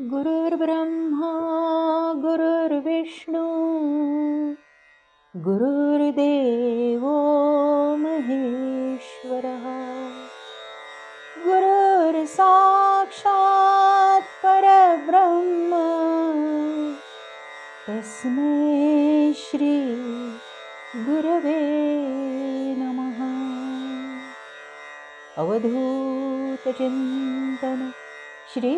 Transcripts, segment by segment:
गुरुर्ब्रह्मा गुरुर्विष्णू गुरुर्देवो महेश्वरः गुरुर्साक्षात् परब्रह्म तस्मै श्री गुरवे नमः। अवधूत चिंतन श्री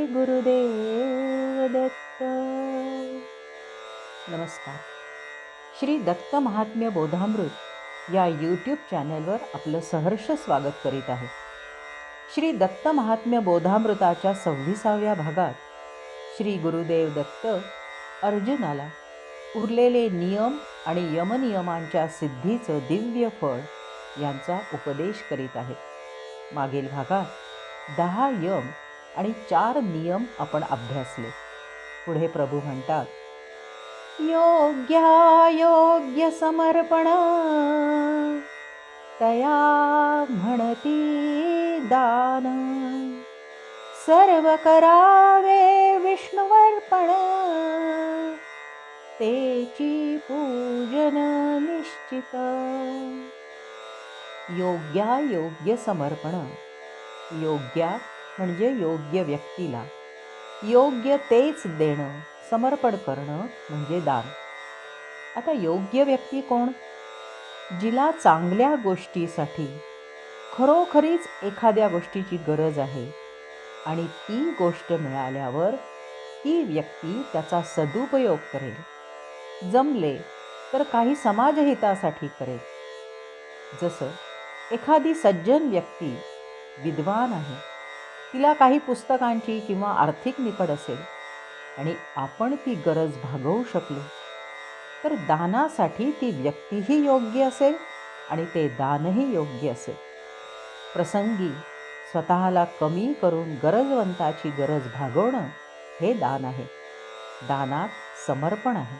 गुरुदेव दत्त। नमस्कार. श्री दत्त महात्म्य बोधामृत या यूट्यूब चॅनलवर आपलं सहर्ष स्वागत करीत आहे. श्री दत्त महात्म्य बोधामृताच्या 26व्या भागात श्री गुरुदेव दत्त अर्जुनाला उरलेले नियम आणि यमनियमांच्या सिद्धीचं दिव्य फळ यांचा उपदेश करीत आहेत. मागील भागात 10 यम आणि 4 नियम आपण अभ्यासले. पुढे प्रभू म्हणतात, योग्यायोग्य समर्पण तया म्हणती दान, सर्व करावे विष्णुवर्पण, तेची पूजन निश्चित. योग्यायोग्य समर्पण. योग्या म्हणजे योग्य व्यक्तीला योग्य तेच देणं, समर्पण करणं म्हणजे दान. आता योग्य व्यक्ती कोण? जिला चांगल्या गोष्टीसाठी खरोखरीच एखाद्या गोष्टीची गरज आहे आणि ती गोष्ट मिळाल्यावर ती व्यक्ती त्याचा सदुपयोग करेल, जमले तर काही समाजहितासाठी करेल. जसं एखादी सज्जन व्यक्ती विद्वान आहे, तिला काही पुस्तकांची किंवा आर्थिक निकड असेल आणि आपण ती गरज भागवू शकलो तर दानासाठी ती व्यक्तीही योग्य असेल आणि ते दानही योग्य असेल. प्रसंगी स्वतःला कमी करून गरजवंताची गरज भागवणं हे दान आहे. दानात समर्पण आहे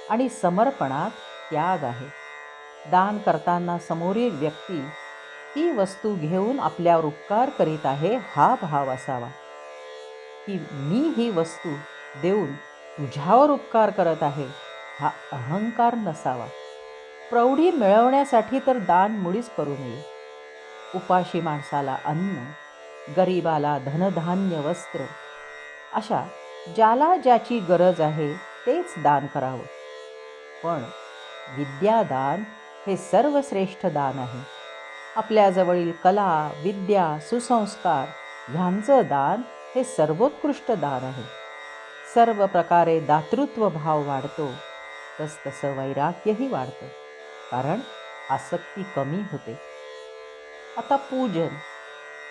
आणि समर्पणात त्याग आहे. दान करताना समोरील व्यक्ती ती वस्तू घेऊन आपल्यावर उपकार करीत आहे हा भाव असावा, की मी ही वस्तू देऊन तुझ्यावर उपकार करत आहे हा अहंकार नसावा. प्रौढी मिळवण्यासाठी तर दान मुळीच करू नये. उपाशी माणसाला अन्न, गरिबाला धनधान्य वस्त्र, अशा ज्याला ज्याची गरज आहे तेच दान करावं. पण विद्यादान हे सर्वश्रेष्ठ दान आहे. आपल्याजवळील कला, विद्या, सुसंस्कार ह्यांचं दान हे सर्वोत्कृष्ट दान आहे. सर्व प्रकारे दातृत्व भाव वाढतो, तसतसं वैराग्यही वाढतं, कारण आसक्ती कमी होते. आता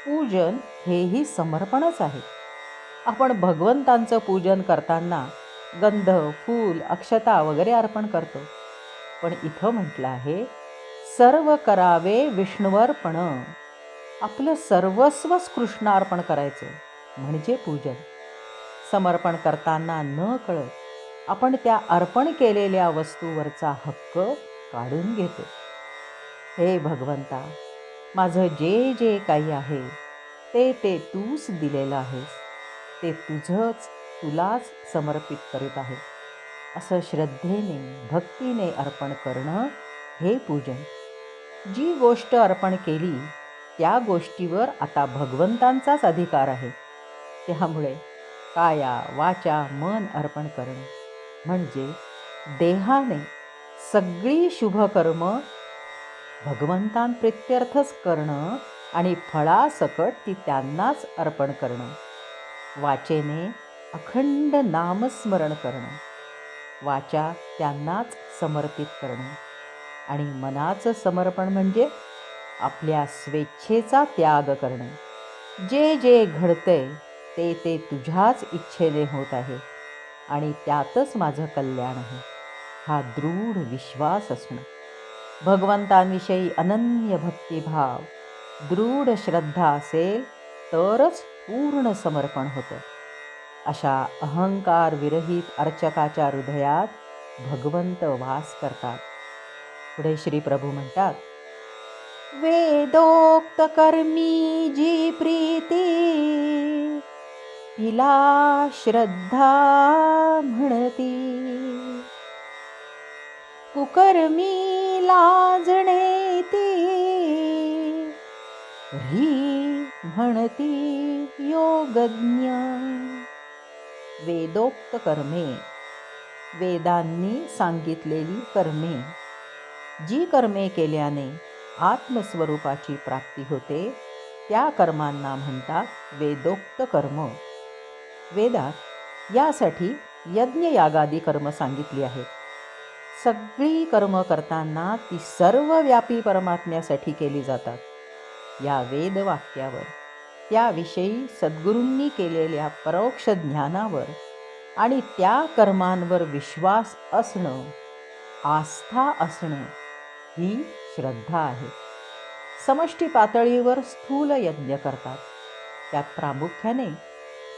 पूजन हेही समर्पणच आहे. आपण भगवंतांचं पूजन करताना गंध, फूल, अक्षता वगैरे अर्पण करतो. पण इथं म्हटलं आहे, सर्व करावे विष्णुवर्पण. आपलं सर्वस्वच कृष्णार्पण करायचं म्हणजे पूजन. समर्पण करताना न कळत आपण त्या अर्पण केलेल्या वस्तूवरचा हक्क काढून घेतो. हे भगवंता, माझं जे जे काही आहे ते तूच दिलेलं आहेस, ते तुलाच समर्पित करीत आहे असं श्रद्धेने, भक्तीने अर्पण करणं हे पूजन. जी गोष्ट अर्पण केली त्या गोष्टीवर आता भगवंतांचाच अधिकार आहे. त्यामुळे काया, वाचा, मन अर्पण करणं म्हणजे देहाने सगळी शुभकर्म भगवंतांप्रित्यर्थच करणं आणि फळासकट ती त्यांनाच अर्पण करणं. वाचेने अखंड नामस्मरण करणं, वाचा त्यांनाच समर्पित करणं, आणि मनाचं समर्पण म्हणजे आपल्या स्वेच्छेचा त्याग करणं. जे जे घडतंय ते तुझ्याच इच्छेने होत आहे आणि त्यातच माझं कल्याण आहे हा दृढ विश्वास असणं. भगवंतांविषयी अनन्य भक्तिभाव, दृढ श्रद्धा असेल तरच पूर्ण समर्पण होतं. अशा अहंकार विरहित अर्चकाच्या हृदयात भगवंत वास करतात. पुढे श्री प्रभू म्हणतात, वेदोक्त कर्मी जी प्रीती तिला श्रद्धा म्हणती. कुकर्मी लाजणे ती, री म्हणती योगज्ञ. वेदोक्त कर्मे, वेदांनी सांगितलेली कर्मे, जी कर्मे केल्याने आत्मस्वरूपाची प्राप्ती होते त्या कर्मांना म्हणतात वेदोक्त कर्म. वेदात यासाठी यज्ञयागादी कर्म सांगितली आहेत. सगळी कर्म करताना ती सर्वव्यापी परमात्म्यासाठी केली जातात. या वेदवाक्यावर, त्याविषयी सद्गुरूंनी केलेल्या परोक्ष ज्ञानावर आणि त्या कर्मांवर विश्वास असणं, आस्था असणं ही श्रद्धा आहे. समष्टी पातळीवर स्थूल यज्ञ करतात. त्यात प्रामुख्याने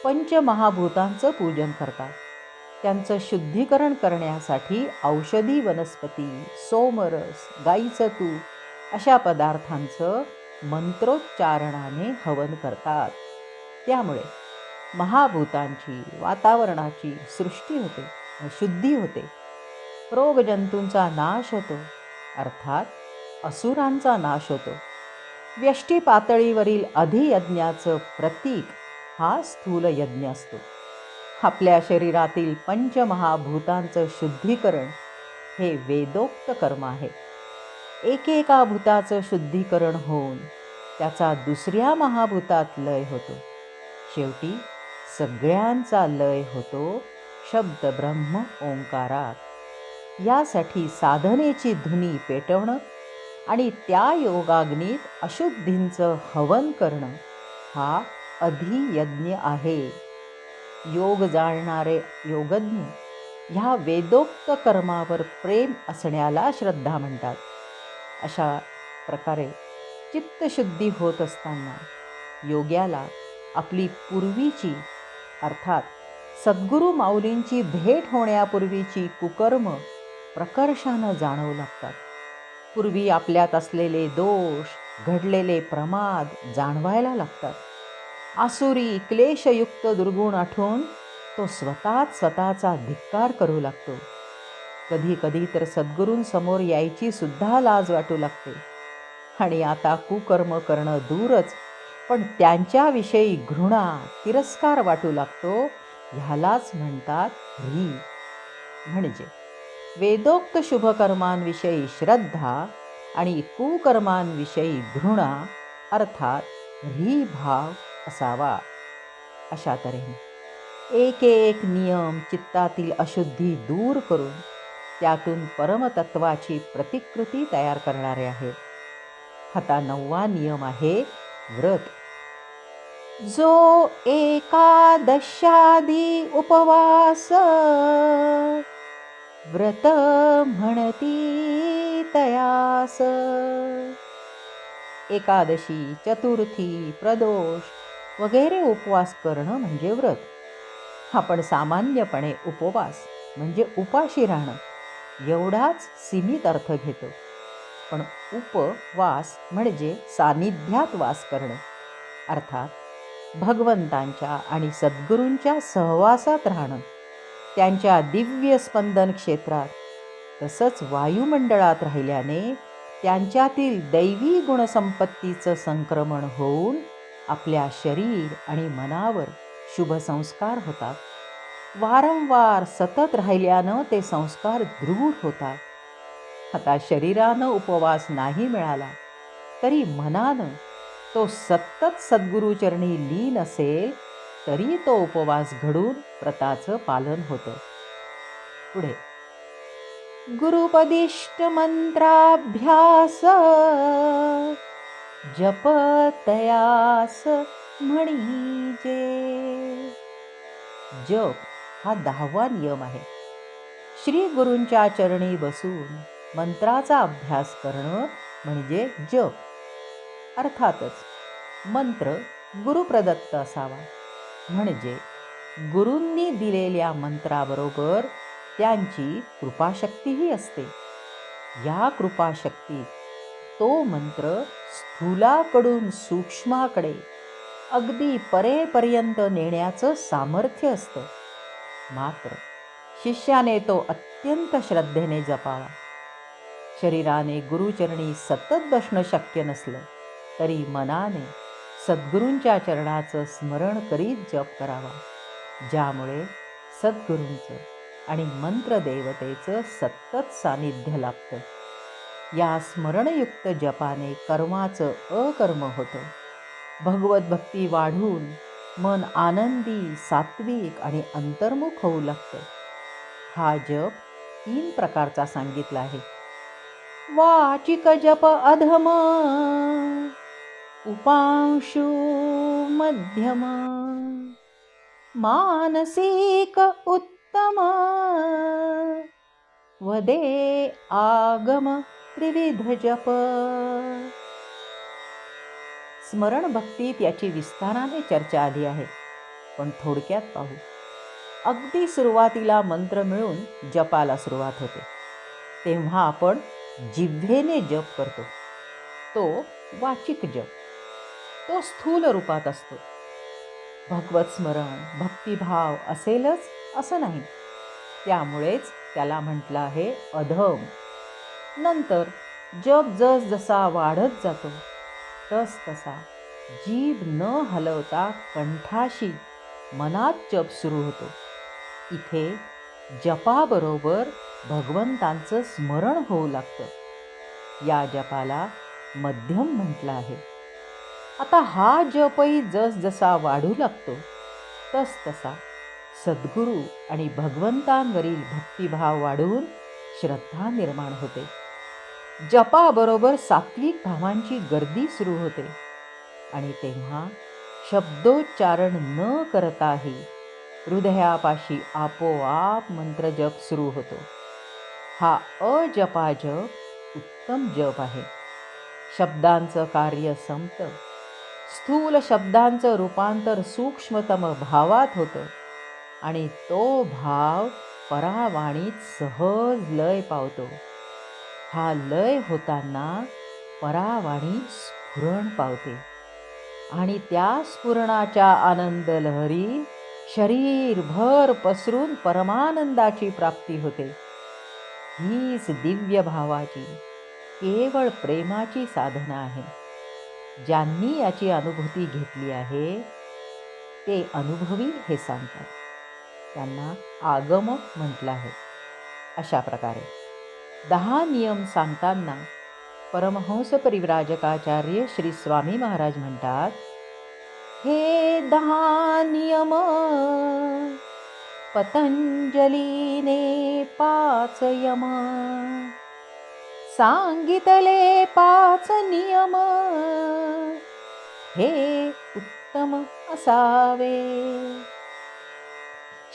पंचमहाभूतांचं पूजन करतात. त्यांचं शुद्धीकरण करण्यासाठी औषधी वनस्पती, सोमरस, गाईचं तूप अशा पदार्थांचं मंत्रोच्चारणाने हवन करतात. त्यामुळे महाभूतांची, वातावरणाची सृष्टी होते, शुद्धी होते. रोगजंतूंचा नाश होतो, अर्थात असुरांचा नाश होतो. व्यष्टी पातळीवरील अधियज्ञाचं प्रतीक हा स्थूल यज्ञ असतो. आपल्या शरीरातील पंचमहाभूतांचं शुद्धीकरण हे वेदोक्त कर्म आहे. एकेका भूताचं शुद्धीकरण होऊन त्याचा दुसऱ्या महाभूतात लय होतो. शेवटी सगळ्यांचा लय होतो शब्द ब्रह्म ओंकारात. यासाठी साधनेची धुनी पेटवणं आणि त्या योगाग्नीत अशुद्धींचं हवन करणं हा अधियज्ञ आहे. योग जाणणारे योगज्ञ ह्या वेदोक्त कर्मावर प्रेम असण्याला श्रद्धा म्हणतात. अशा प्रकारे चित्तशुद्धी होत असताना योग्याला आपली पूर्वीची, अर्थात सद्गुरू माऊलींची भेट होण्यापूर्वीची कुकर्म प्रकर्षानं जाणवू लागतात. पूर्वी आपल्यात असलेले दोष, घडलेले प्रमाद जाणवायला लागतात. आसुरी क्लेशयुक्त दुर्गुण आठवून तो स्वतःचा धिक्कार करू लागतो. कधी कधी तर सद्गुरूंसमोर यायची सुद्धा लाज वाटू लागते. आणि आता कुकर्म करणं दूरच, पण त्यांच्याविषयी घृणा, तिरस्कार वाटू लागतो. ह्यालाच म्हणतात री. म्हणजे वेदोक्त शुभकर्मांविषयी श्रद्धा आणि कुकर्मांविषयी घृणा, अर्थात री भाव असावा. अशा तऱ्हेने एक एक नियम चित्तातील अशुद्धी दूर करून त्यातून परमतत्वाची प्रतिकृती तयार करणारे आहेत. आता 9वा नियम आहे व्रत. जो एकादशादी उपवास व्रत म्हणती तयास. एकादशी, चतुर्थी, प्रदोष वगैरे उपवास करणं म्हणजे व्रत. आपण सामान्यपणे उपवास म्हणजे उपाशी राहणं एवढाच सीमित अर्थ घेतो. पण उपवास म्हणजे सानिध्यात वास करणं, अर्थात भगवंतांच्या आणि सद्गुरूंच्या सहवासात राहणं. त्यांच्या दिव्य स्पंदन क्षेत्रात तसंच वायुमंडळात राहिल्याने त्यांच्यातील दैवी गुणसंपत्तीचं संक्रमण होऊन आपल्या शरीर आणि मनावर शुभ संस्कार होतात. वारंवार सतत राहिल्यानं ते संस्कार दृढ होतात. आता शरीरानं उपवास नाही मिळाला तरी मनानं तो सतत सद्गुरूचरणी लीन असेल तरी तो उपवास घडून व्रताचं पालन होतं. पुढे गुरुपदिष्ट मंत्राभ्यास जप तयास म्हणीजे. जप हा 10वा नियम आहे. श्री गुरूंच्या चरणी बसून मंत्राचा अभ्यास करणं म्हणजे जप. अर्थातच मंत्र गुरुप्रदत्त असावा. म्हणजे गुरूंनी दिलेल्या मंत्राबरोबर त्यांची कृपाशक्तीही असते. या कृपाशक्तीत तो मंत्र स्थूलाकडून सूक्ष्माकडे अगदी परेपर्यंत नेण्याचं सामर्थ्य असतं. मात्र शिष्याने तो अत्यंत श्रद्धेने जपावा. शरीराने गुरुचरणी सतत बसणं शक्य नसलं तरी मनाने सद्गुरूंच्या चरणाचं स्मरण करीत जप करावा, ज्यामुळे सद्गुरूंचं आणि मंत्रदेवतेचं सतत सानिध्य लाभतं. या स्मरणयुक्त जपाने कर्माचं अकर्म होतं. भगवत भक्ती वाढून मन आनंदी, सात्विक आणि अंतर्मुख होऊ लागतं. हा जप 3 प्रकारचा सांगितला आहे. वाचिक जप अधम, उपांशु मध्यम, मानसिक उत्तम, वदे आगम त्रिविध जप. स्मरण भक्तीत याची विस्ताराने चर्चा आली आहे, पण थोडक्यात पाहू. अगदी सुरुवातीला मंत्र मिळून जपाला सुरुवात होते. तेव्हा आपण जिव्हेने जप करतो. तो वाचिक जप. तो स्थूल रूपात असतो. भगवत स्मरण, भक्तिभाव असेलच असं नाही. त्यामुळेच त्याला म्हटलं आहे अधम. नंतर जप जसा वाढत जातो तस तसा जीभ न हलवता कंठाशी मनात जप सुरू होतो. इथे जपाबरोबर भगवंतांचं स्मरण होऊ लागतं. या जपाला मध्यम म्हटलं आहे. आता हा जपही जसा वाढू लागतो तस तसा सद्गुरू आणि भगवंतांवरील भक्तिभाव वाढून श्रद्धा निर्माण होते. जपाबरोबर सात्विक भावांची गर्दी सुरू होते आणि तेव्हा शब्दोच्चारण न करताही हृदयापाशी आपोआप मंत्रजप सुरू होतो. हा अजपाजप उत्तम जप आहे. शब्दांचं कार्य संपतं. स्थूल शब्दांचं रूपांतर सूक्ष्मतम भावात होतं आणि तो भाव परावाणीत सहज लय पावतो. हा लय होताना परावाणी स्फुरण पावते आणि त्या स्फुरणाच्या आनंद लहरी शरीरभर पसरून परमानंदाची प्राप्ती होते. हीच दिव्य भावाची, केवळ प्रेमाची साधना आहे. ज्यांनी याची अनुभूती घेतली आहे ते अनुभवी हे सांगतात. त्यांना आगमक म्हटलं आहे. अशा प्रकारे 10 नियम सांगताना परमहंस परिव्राजकाचार्य श्री स्वामी महाराज म्हणतात, हे 10 नियम पतंजलीने 5 यम, सांगितले 5 नियम, हे उत्तम असावे.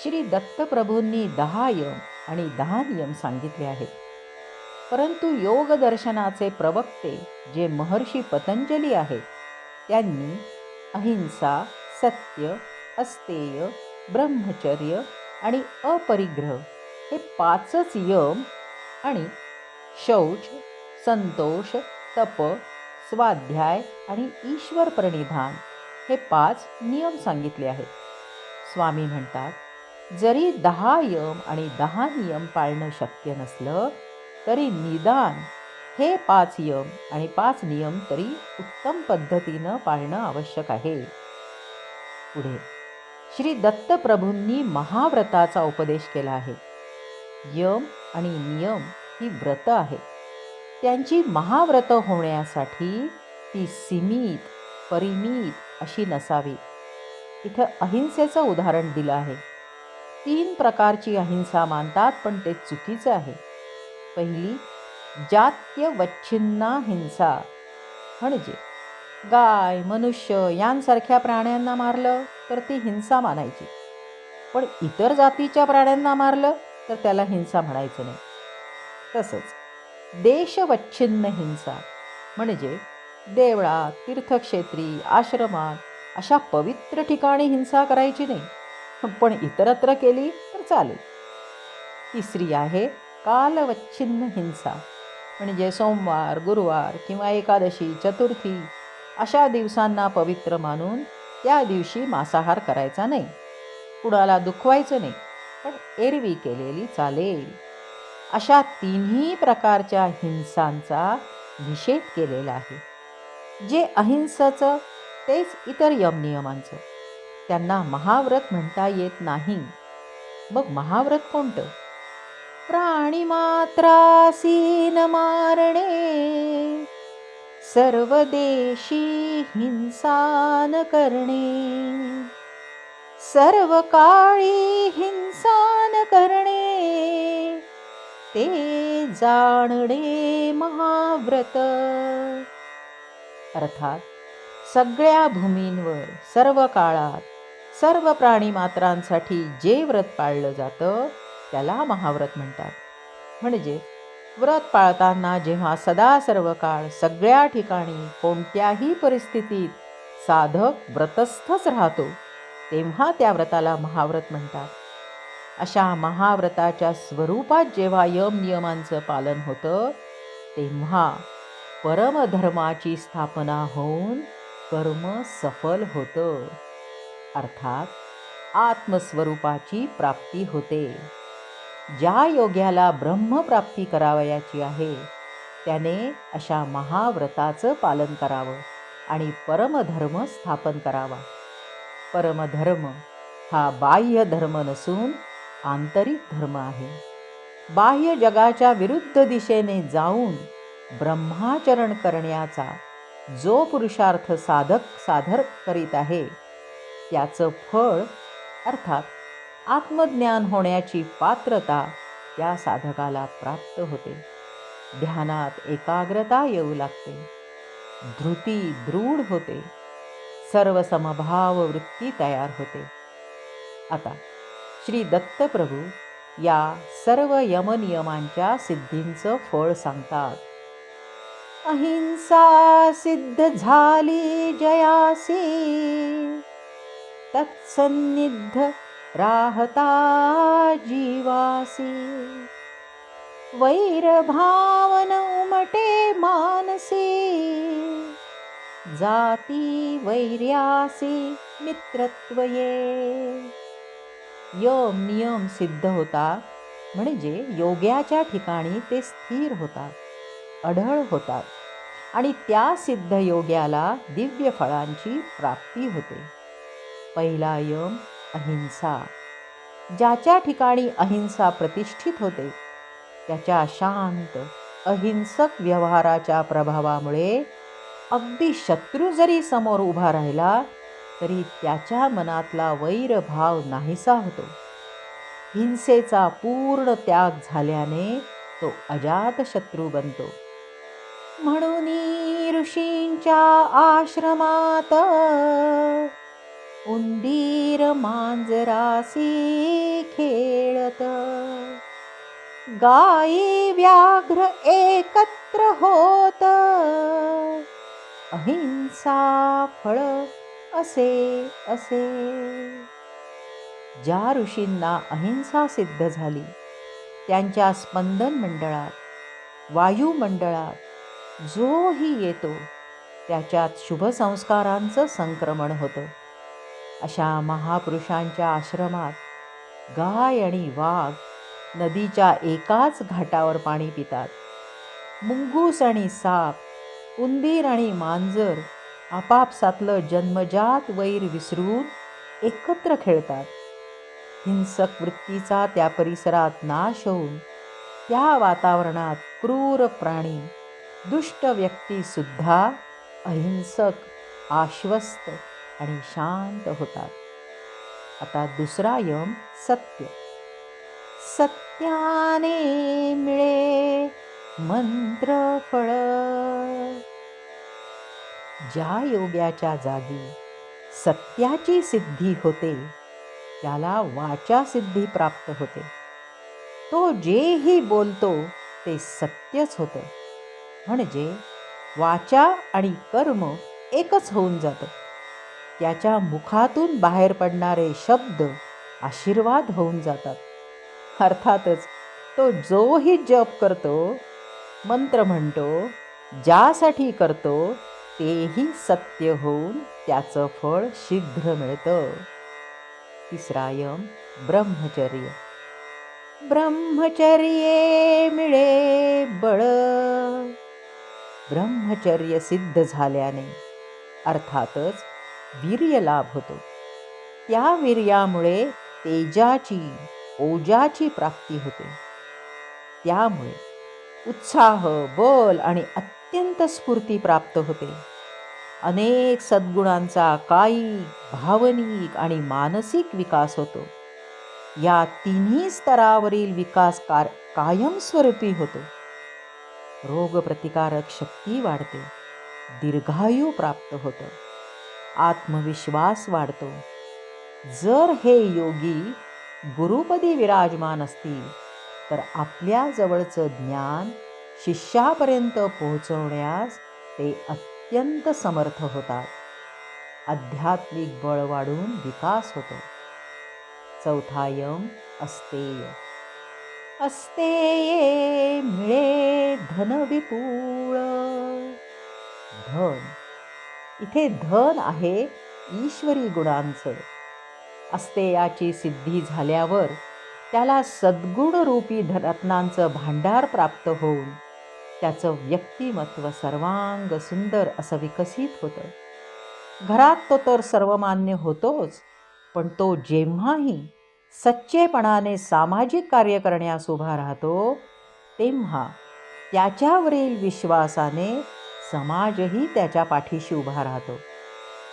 श्री दत्तप्रभूंनी 10 यम आणि 10 नियम सांगितले आहेत. परंतु योग दर्शनाचे प्रवक्ते जे महर्षी पतंजली आहेत त्यांनी अहिंसा, सत्य, अस्तेय, ब्रह्मचर्य आणि अपरिग्रह हे 5च यम आणि शौच, संतोष, तप, स्वाध्याय आणि ईश्वर प्रणिधान हे 5 नियम सांगितले आहेत. स्वामी म्हणतात, जरी 10 यम आणि 10 नियम पाळणं शक्य नसलं तरी निदान हे 5 यम आणि 5 नियम तरी उत्तम पद्धतीनं पाळणं आवश्यक आहे. पुढे श्री दत्तप्रभूंनी महाव्रताचा उपदेश केला आहे. यम आणि नियम ही व्रत आहेत. त्यांची महाव्रत होण्यासाठी ती सीमित, परिमित अशी नसावी. इथं अहिंसेचं उदाहरण दिलं आहे. 3 प्रकारची अहिंसा मानतात, पण ते चुकीचं आहे. पहिली जात्यवच्छिन्ना हिंसा, म्हणजे गाय, मनुष्य यांसारख्या प्राण्यांना मारलं तर ती हिंसा मानायची, पण इतर जातीच्या प्राण्यांना मारलं तर त्याला हिंसा म्हणायचं नाही. तसंच देशवच्छिन्न हिंसा, म्हणजे देवळात, तीर्थक्षेत्री, आश्रमात अशा पवित्र ठिकाणी हिंसा करायची नाही, पण इतरत्र केली तर चालेल. तिसरी आहे कालवच्छिन्न हिंसा, म्हणजे सोमवार, गुरुवार किंवा एकादशी, चतुर्थी अशा दिवसांना पवित्र मानून त्या दिवशी मांसाहार करायचा नाही, कुणाला दुखवायचं नाही, पण एरवी केलेली चालेल. अशा तिन्ही प्रकारच्या हिंसांचा निषेध केलेला आहे. जे अहिंसाचं तेच इतर यमनियमांचं. त्यांना महाव्रत म्हणता येत नाही. मग महाव्रत कोणतं? प्राणिमात्रासी न मारणे, सर्वदेशी हिंसा न करणे, सर्व काळी हिंसा न करणे, ते जाणणे महाव्रत. अर्थात सगळ्या भूमींवर सर्व काळात सर्व प्राणीमात्रांसाठी जे व्रत पाळलं जातं त्याला महाव्रत म्हणतात. म्हणजे व्रत पाळताना जेव्हा सदा सर्व काळ सगळ्या ठिकाणी कोणत्याही परिस्थितीत साधक व्रतस्थच राहतो तेव्हा त्या व्रताला महाव्रत म्हणतात. अशा महाव्रताच्या स्वरूपात जेव्हा यमनियमांचं पालन होतं तेव्हा परमधर्माची स्थापना होऊन कर्म सफल होतं. अर्थात आत्मस्वरूपाची प्राप्ती होते. ज्या योग्याला ब्रह्मप्राप्ती करावयाची आहे त्याने अशा महाव्रताचं पालन करावं आणि परमधर्म स्थापन करावा. परमधर्म हा बाह्य धर्म नसून आंतरिक धर्म आहे. बाह्य जगाच्या विरुद्ध दिशेने जाऊन ब्रह्माचरण करण्याचा जो पुरुषार्थ साधक साधर करीत आहे त्याचं फळ अर्थात आत्मज्ञान होण्याची पात्रता त्या साधकाला प्राप्त होते. ध्यानात एकाग्रता येऊ लागते, धृती दृढ होते, सर्व समभाव वृत्ती तयार होते. आता श्री दत्तप्रभू या सर्व यमनियमांच्या सिद्धींचं फळ सांगतात. अहिंसा सिद्ध झाली जयासी, तत्सन्निध राहता जीवासी, वैरभावन उमटे मानसी, जाती वैर्यासी मित्रत्व ये. यम नियम सिद्ध होतात म्हणजे योग्याच्या ठिकाणी ते स्थिर होतात, अढळ होतात आणि त्या सिद्ध योग्याला दिव्य फळांची प्राप्ती होते. पहिला यम अहिंसा. ज्याच्या ठिकाणी अहिंसा प्रतिष्ठित होते त्याच्या शांत अहिंसक व्यवहाराच्या प्रभावामुळे अगदी शत्रू जरी समोर उभा राहिला तरी त्याच्या मनातला वैरभाव नाहीसा होतो. हिंसेचा पूर्ण त्याग झाल्याने तो अजातशत्रू बनतो. म्हणून ऋषींच्या आश्रमात उंदीर मांजरासी खेळत, गायी व्याघ्र एकत्र होत, अहिंसा फळ असे असे. ज्या ऋषींना अहिंसा सिद्ध झाली त्यांच्या स्पंदन मंडळात वायुमंडळात जोही येतो त्याच्यात शुभसंस्कारांचं संक्रमण होतं. अशा महापुरुषांच्या आश्रमात गाय आणि वाघ नदीच्या एकाच घाटावर पाणी पितात. मुंगूस आणि साप, उंदीर आणि मांजर आपापसातलं जन्मजात वैर विसरून एकत्र खेळतात. हिंसक वृत्तीचा त्या परिसरात नाश होऊन त्या वातावरणात क्रूर प्राणी, दुष्ट व्यक्तीसुद्धा अहिंसक, आश्वस्त आणि शांत होतात. आता दुसरा यम सत्य. सत्याने मिळे मंत्र फळ. ज्या योग्याच्या जागी सत्याची सिद्धी होते त्याला वाचा सिद्धी प्राप्त होते. तो जेही बोलतो ते सत्यच होतं. म्हणजे वाचा आणि कर्म एकच होऊन जातं. त्याच्या मुखातून बाहेर पडणारे शब्द आशीर्वाद होऊन जातात. अर्थातच तो जोही जप करतो, मंत्र म्हणतो, ज्यासाठी करतो तेही सत्य होऊन त्याचं फळ शीघ्र मिळतं. तिसरा यम ब्रह्मचर्य. ब्रह्मचर्ये मिळे बळ. ब्रह्मचर्य सिद्ध झाल्याने अर्थातच वीर्य लाभ होतो. त्या वीर्यामुळे तेजाची, ओजाची प्राप्ती होते. त्यामुळे उत्साह, बल आणि अत्यंत स्फूर्ती प्राप्त होते. अनेक सद्गुणांचा कायिक, भावनिक आणि मानसिक विकास होतो. या तिन्ही स्तरावरील विकास कायमस्वरूपी होतो. रोगप्रतिकारक शक्ती वाढते. दीर्घायू प्राप्त होतं. आत्मविश्वास वाढतो. जर हे योगी गुरुपदी विराजमान असतील तर आपल्या जवळचं ज्ञान शिष्यापर्यंत पोहोचवण्यास ते अत्यंत समर्थ होतात. आध्यात्मिक बळ वाढून विकास होतो. चौथा यम अस्तेय. अस्तेये मिळे धन विपुळ. धन, इथे धन आहे ईश्वरी गुणांचं. अस्तेयाची सिद्धी झाल्यावर त्याला सद्गुणरूपी रत्नांचं भांडार प्राप्त होऊन त्याचं व्यक्तिमत्व सर्वांग सुंदर असं विकसित होतं. घरात तो तर सर्वमान्य होतोच, पण तो जेव्हाही सच्चेपणाने सामाजिक कार्य करण्यास उभा राहतो तेव्हा त्याच्यावरील विश्वासाने समाजही त्याच्या पाठीशी उभा राहतो.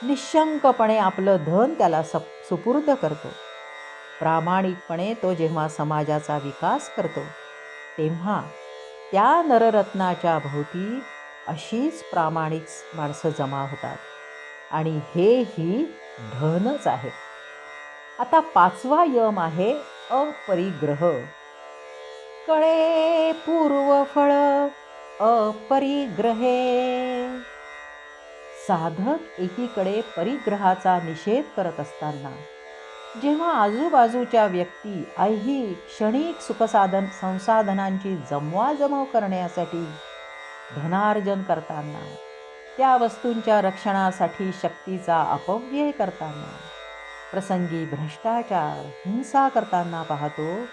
निशंकपणे आपलं धन त्याला सुपूर्द करतो. प्रामाणिकपणे तो जेव्हा समाजाचा विकास करतो तेव्हा त्या नररत्नाच्या भोवती अशीच प्रामाणिक माणसं जमा होतात आणि हेही धनच आहे. आता पाचवा यम आहे अपरिग्रह. कळे पूर्वफळ अपरिग्रहे. साधक एकीकडे परिग्रहाचा निषेध करत असताना जेव्हा आजूबाजूच्या व्यक्ती ऐहिक क्षणिक संसाधनांची जमवाजमव करण्यासाठी धनार्जन करताना, त्या वस्तूंच्या रक्षणासाठी शक्तीचा अपव्यय करताना, प्रसंगी भ्रष्टाचार, हिंसा करताना पाहतो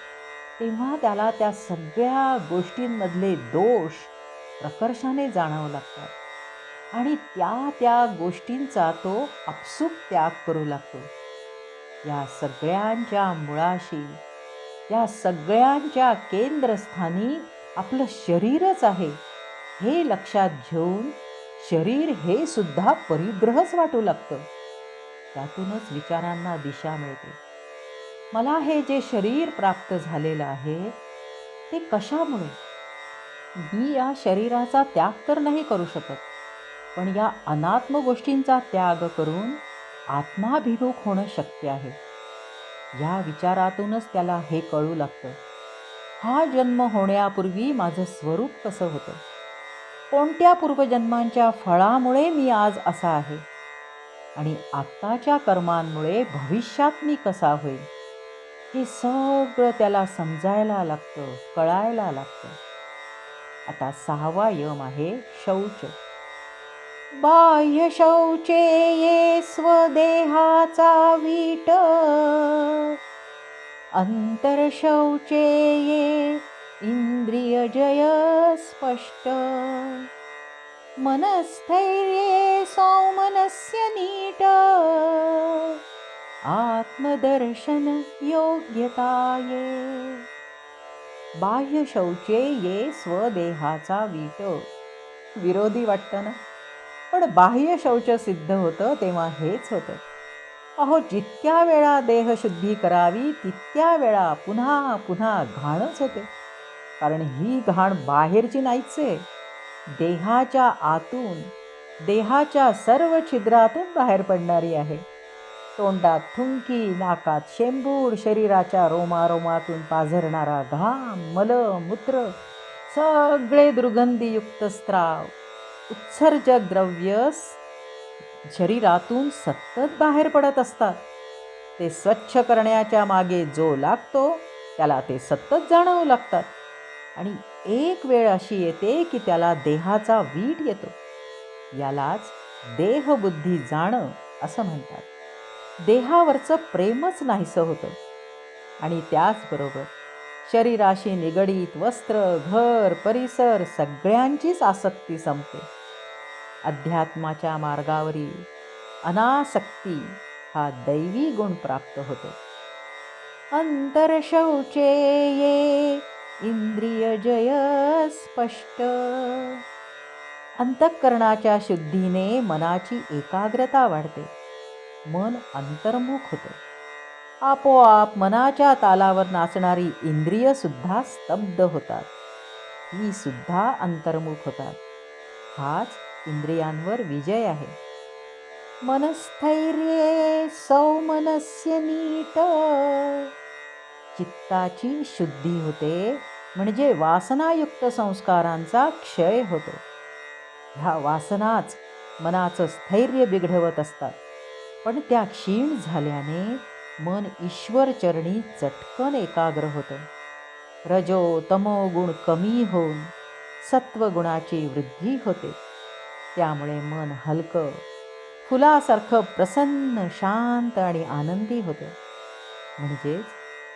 तेव्हा त्याला त्या सगळ्या गोष्टींमधले दोष प्रकर्षाने जाणवू लागतात आणि त्या गोष्टींचा तो आपसूक त्याग करू लागतो. या सगळ्यांच्या मुळाशी, या सगळ्यांच्या केंद्रस्थानी आपलं शरीरच आहे हे लक्षात घेऊन शरीर हे सुद्धा परिग्रहच वाटू लागतं. त्यातूनच विचारांना दिशा मिळते. मला हे जे शरीर प्राप्त झालेलं आहे ते कशामुळे? मी या शरीराचा त्याग तर नाही करू शकत, पण या अनात्म गोष्टींचा त्याग करून आत्माभिमुख होणं शक्य आहे. या विचारातूनच त्याला हे कळू लागतं. हा जन्म होण्यापूर्वी माझं स्वरूप कसं होतं, कोणत्या पूर्वजन्मांच्या फळामुळे मी आज असा आहे आणि आत्ताच्या कर्मांमुळे भविष्यात मी कसा होईल, हे सगळं त्याला समजायला लागतं, कळायला लागतं. आता सहावा यम आहे शौच. बाह्य शौचे ये स्वदेहाचा वीट. अंतर शौचे ये इंद्रिय जय स्पष्ट. मनस्थैर्ये सौमनस्य नीट. आत्मदर्शन योग्यताये. बाह्य शौचे ये स्वदेहाचा वीट. विरोधी वाटतं ना, पण बाह्य शौच सिद्ध होतं तेव्हा हेच होतं. अहो, जितक्या वेळा देहशुद्धी करावी तितक्या वेळा पुन्हा पुन्हा घाणच होते. कारण ही घाण बाहेरची नाहीच आहे, देहाच्या आतून, देहाच्या सर्व छिद्रातून बाहेर पडणारी आहे. तोंडात थुंकी, नाकात शेंबूड, शरीराच्या रोमारोमातून पाझरणारा घाम, मल, मूत्र, सगळे दुर्गंधीयुक्त स्त्राव, उत्सर्जक द्रव्य शरीरातून सतत बाहेर पडत असतात. ते स्वच्छ करण्याच्या मागे जो लागतो त्याला ते सतत जाणवू लागतात आणि एक वेळ अशी येते की त्याला देहाचा वीट येतो. यालाच देहबुद्धी जाणं असं म्हणतात. देहावरचं प्रेमच नाहीसं होतं आणि त्याचबरोबर शरीराशी निगडीत वस्त्र, घर, परिसर सगळ्यांचीच आसक्ती संपते. अध्यात्माच्या मार्गावरील अनासक्ती हा दैवी गुण प्राप्त होतो. अंतरशौचे ये इंद्रियजय स्पष्ट. अंतःकरणाच्या शुद्धीने मनाची एकाग्रता वाढते. मन अंतर्मुख होते. आपोआप मनाच्या तालावर नाचणारी इंद्रिय सुद्धा स्तब्ध होतात. ही सुद्धा अंतर्मुख होतात. हाच इंद्रियांवर विजय आहे. मनस्थैर्ये सौमनस्य नीट. चित्ताची शुद्धी होते म्हणजे वासनायुक्त संस्कारांचा क्षय होतो. ह्या वासनाच मनाचं स्थैर्य बिघडवत असतात. पण त्या क्षीण झाल्याने मन ईश्वरचरणी चटकन एकाग्र होतं. रजो तमो गुण कमी होऊन सत्वगुणाची वृद्धी होते. त्यामुळे मन हलकं, फुलासारखं प्रसन्न, शांत आणि आनंदी होतं. म्हणजेच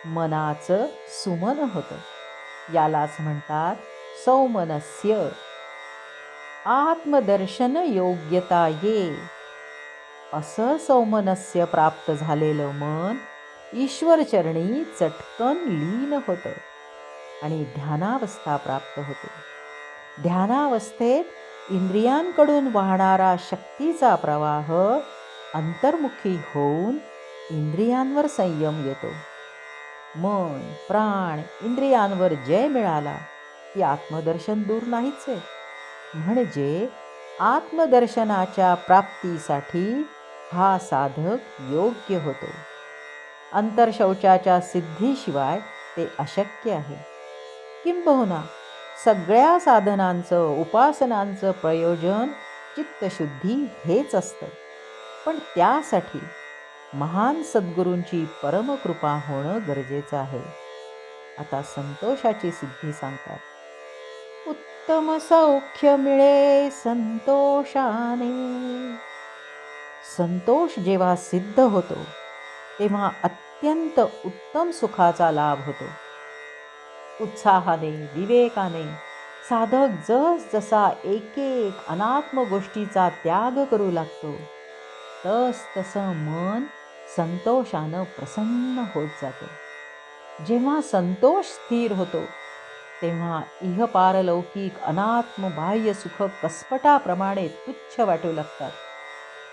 मनाचं सुमन होतं. यालाच म्हणतात सौमनस्य. आत्मदर्शन योग्यता ये. असं सौमनस्य प्राप्त झालेलं मन ईश्वरचरणी चटकन लीन होतं आणि ध्यानावस्था प्राप्त होते. ध्यानावस्थेत इंद्रियांकडून वाहणारा शक्तीचा प्रवाह अंतर्मुखी होऊन इंद्रियांवर संयम येतो. मन, प्राण, इंद्रियांवर जय मिळाला की आत्मदर्शन दूर नाहीच आहे. म्हणजे आत्मदर्शनाच्या प्राप्तीसाठी हा साधक योग्य होतो. अंतर्शौचाच्या सिद्धीशिवाय ते अशक्य आहे. किंबहुना सगळ्या साधनांचं, उपासनांचं प्रयोजन चित्तशुद्धी हेच असतं. पण त्यासाठी महान सद्गुरूंची परमकृपा होणं गरजेचं आहे. आता संतोषाची सिद्धी सांगतात. उत्तम सौख्य मिळे संतोषाने. संतोष जेव्हा सिद्ध होतो तेव्हा अत्यंत उत्तम सुखाचा लाभ होतो. उत्साहाने, विवेकाने साधक जसजसा एक एक अनात्म गोष्टीचा त्याग करू लागतो तसं मन संतोषानं प्रसन्न होत जातं. जेव्हा संतोष स्थिर होतो तेव्हा इहपारलौकिक अनात्म बाह्य सुख कसपटाप्रमाणे तुच्छ वाटू लागतात.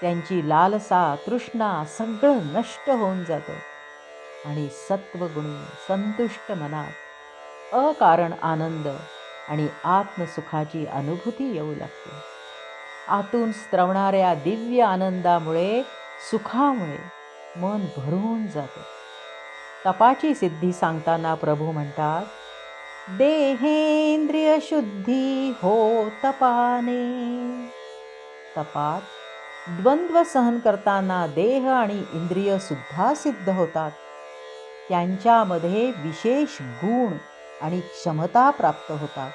त्यांची लालसा, तृष्णा सगळं नष्ट होऊन जातं आणि सत्वगुणी संतुष्ट मनात अकारण आनंद आणि आत्मसुखाची अनुभूती येऊ लागते. आतून स्त्रवणाऱ्या दिव्य आनंदामुळे, सुखामुळे मन भरून जातं. तपाची सिद्धी सांगताना प्रभू म्हणतात, देहेंद्रिय शुद्धी हो तपाने. तपात द्वंद्व सहन करताना देह आणि इंद्रिय सुद्धा सिद्ध होतात. त्यांच्यामध्ये विशेष गुण आणि क्षमता प्राप्त होतात.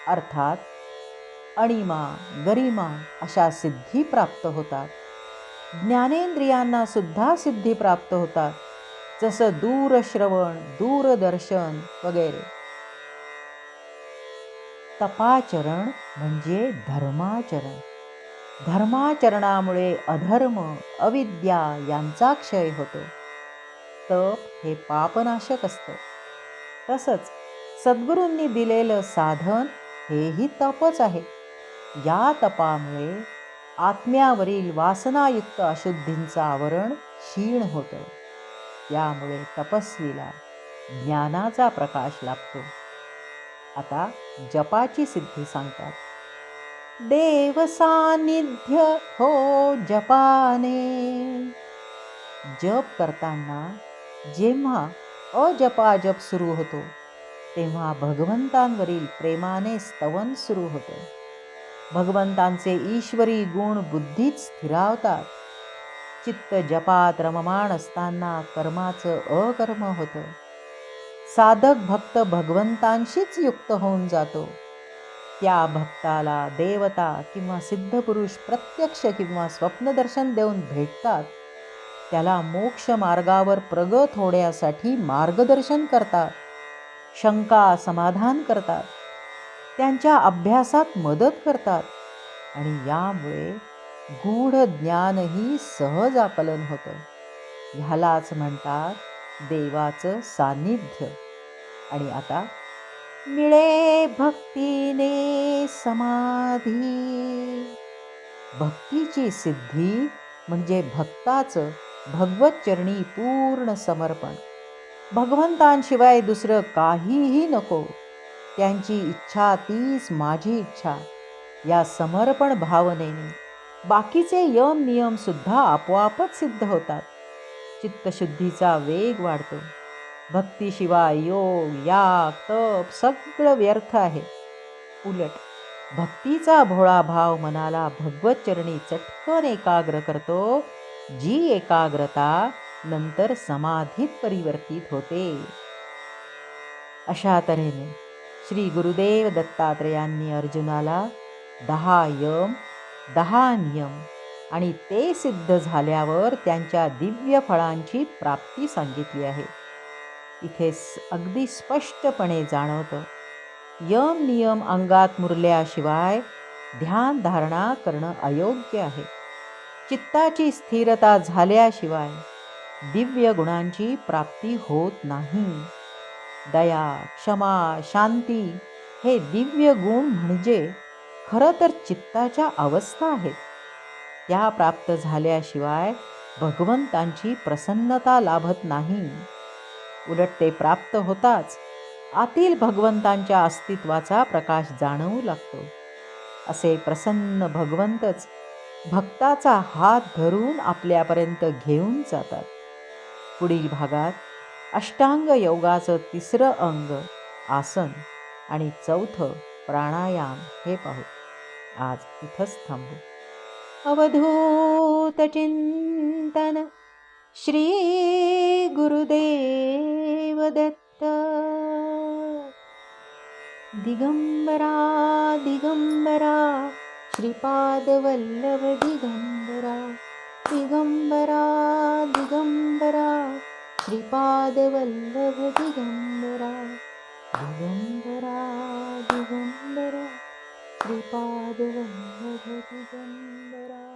अर्थात अणिमा, गरिमा अशा सिद्धी प्राप्त होतात. ज्ञानेंद्रियांना सुद्धा सिद्धी प्राप्त होतात, जसं दूरश्रवण, दूरदर्शन वगैरे. तपाचरण म्हणजे धर्माचरण. धर्माचरणामुळे अधर्म, अविद्या यांचा क्षय होतो. तप हे पापनाशक असतं. तसंच सद्गुरूंनी दिलेलं साधन हेही तपच आहे. या तपामुळे आत्म्यावरील वासनायुक्त अशुद्धींचं आवरण क्षीण होतं. त्यामुळे तपस्वीला ज्ञानाचा प्रकाश लाभतो. आता जपाची सिद्धी सांगतात. देव सान्निध्य हो जपाने. जप करताना जेव्हा अजपाजप सुरू होतो तेव्हा भगवंतांवरील प्रेमाने स्तवन सुरू होतं. भगवंतांचे ईश्वरी गुण बुद्धीत स्थिरावतात. चित्त जपात रममाण असताना कर्माचं अकर्म होतं. साधक भक्त भगवंतांशीच युक्त होऊन जातो. त्या भक्ताला देवता किंवा सिद्धपुरुष प्रत्यक्ष किंवा स्वप्नदर्शन देऊन भेटतात, त्याला मोक्ष मार्गावर प्रगत होण्यासाठी मार्गदर्शन करतात, शंका समाधान करतात, त्यांच्या अभ्यासात मदत करतात आणि यामुळे गूढ ज्ञानही सहज आकलन होतं. ह्यालाच म्हणतात देवाचं सान्निध्य. आणि आता मिळे भक्तीने समाधी. भक्तीची सिद्धी म्हणजे भक्ताचं भगवतचरणी पूर्ण समर्पण. भगवंतांशिवाय दुसरं काहीही नको, त्यांची इच्छा तीच माझी इच्छा, या समर्पण भावनेने बाकीचे यम नियम सुद्धा आपोआपच सिद्ध होतात. चित्तशुद्धीचा वेग वाढतो. भक्तीशिवाय योग, याग, तप सगळं व्यर्थ आहे. उलट भक्तीचा भोळा भाव मनाला भगवतचरणी चटकन एकाग्र करतो, जी एकाग्रता नंतर समाधीत परिवर्तित होते. अशा तऱ्हेने श्री गुरुदेव दत्तात्रेयांनी अर्जुनाला 10 यम, 10 नियम आणि ते सिद्ध झाल्यावर त्यांच्या दिव्य फळांची प्राप्ती सांगितली आहे. इथे अगदी स्पष्टपणे जाणवतं, यम नियम अंगात मुरल्याशिवाय ध्यान धारणा करणं अयोग्य आहे. चित्ताची स्थिरता झाल्याशिवाय दिव्य गुणांची प्राप्ती होत नाही. दया, क्षमा, शांती हे दिव्य गुण म्हणजे खरं तर चित्ताच्या अवस्था आहेत. त्या प्राप्त झाल्याशिवाय भगवंतांची प्रसन्नता लाभत नाही. उलट ते प्राप्त होताच आतील भगवंतांच्या अस्तित्वाचा प्रकाश जाणवू लागतो. असे प्रसन्न भगवंतच भक्ताचा हात धरून आपल्यापर्यंत घेऊन जातात. पुढील भागात अष्टांग योगाचं 3रं अंग आसन आणि 4थं प्राणायाम हे पाहू. आज इथंच थांबू. अवधूत चिंतन श्री गुरुदेव दत्त. दिगंबरा दिगंबरा श्रीपाद वल्लभ दिगंबरा. दिगंबरा दिगंबरा श्रीपाद वल्लभ दिगंबरा. दिगंबरा दिगंबरा श्रीपाद वल्लभ दिगंबरा.